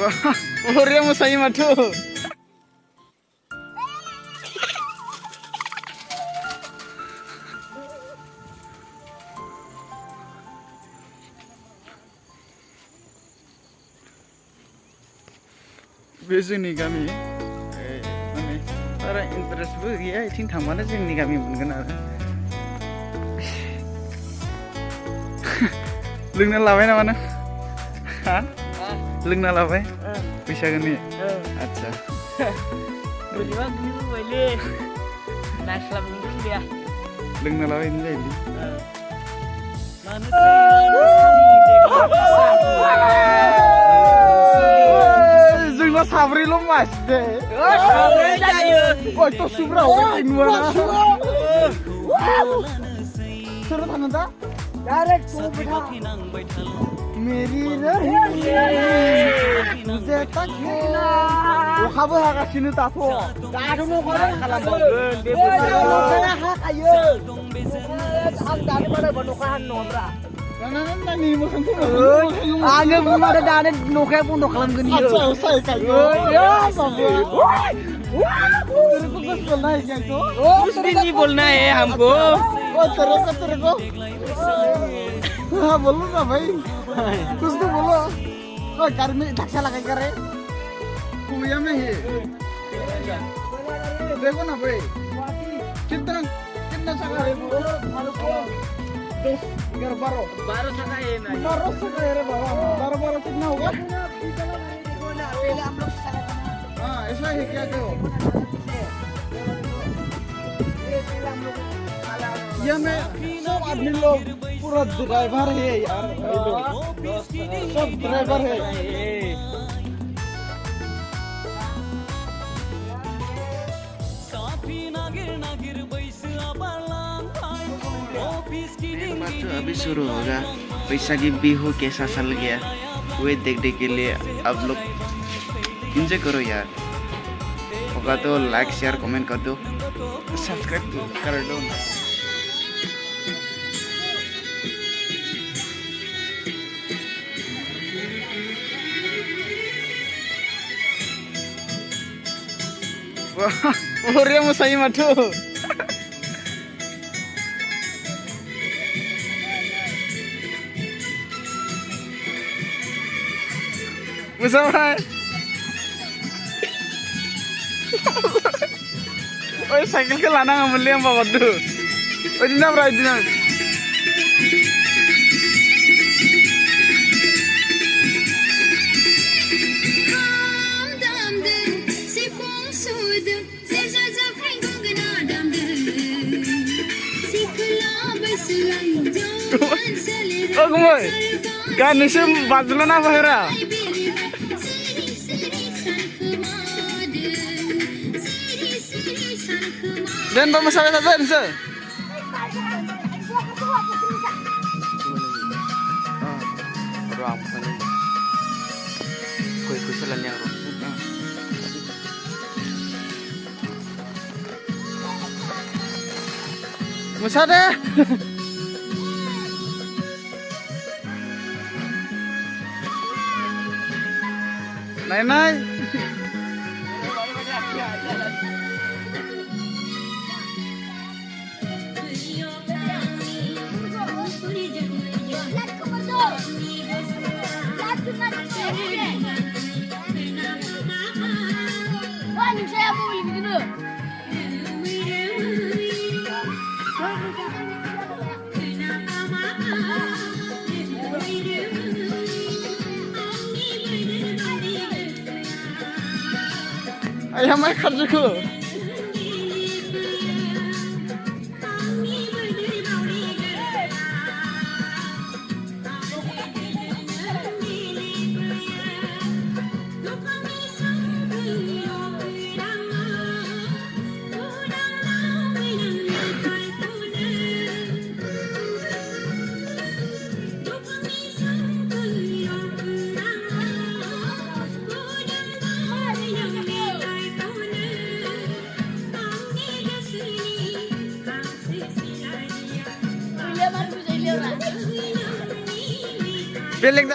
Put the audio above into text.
बरिया मोसायो माथो। बे जोंनि गामि माने बारा इन्टारेस्टबो गैया इथिं थांबानो जोंनि गामि मोनगोन आरो। लोंना लाबाय नामा नों? हा? लोंना लाबाय? बैसागोनि? आच्छा। बोरैबा गोलैबोबायलै नायस्लाबनोबो गैया। लोंना लाबाय बिदिनो जायोलै। जोंना साब्रैल' मासिदे। साब्रै जायो। ओइ टसुफ्रा हगारनाय नुवाना। सोर थाङो दा? डाइरेक्ट बेटा मेरी मुझे तक अखाबो हागासिनो दाथ'। दाथ' न'खरा खालामबावगोन बे न'खरा हाखायो। आं दानो बानायबा न'खरा हानो नङाब्रा। नानि मोखांखौ आङो बुंमारो दानो न'खाया बन्द' खालामगोन इयो। कुछ भी नहीं बोलना है हमको। तेरे को हाँ बोलो ना भाई, कुछ तो बोलो। ओए घर में धक्का लगा कर रहे कुएं में है। देखो ना भाई कितना कितना जगह है वो। 12 जगह है ना। 12 जगह है रे बाबा। 12 कितना होगा? पहले हम लोग हाँ ऐसा है क्या जो ये में सब आदमी लोग पूरा ड्राइवर है यार, सब ड्राइवर है। अभी शुरू होगा बैसाखी बिहू कैसा चल गया वे देखने के लिए आप लोग एंजॉय करो यार। होगा तो लाइक शेयर कमेंट कर दो, सब्सक्राइब कर दो। बरिया मोसायो माथो। मोसाबाय। ओइ साइकेलखौ लानाङामोनलै आं बाबादो। बिदिनो ब्रा बिदिनो। Oh gemoy, ganese bajulan apa hera? Dan pemasaran apa nih sir? Ruang pesanan. Kue kuselan yang ruang. Musada. Nai. Ayam mai kerjaku. Beleg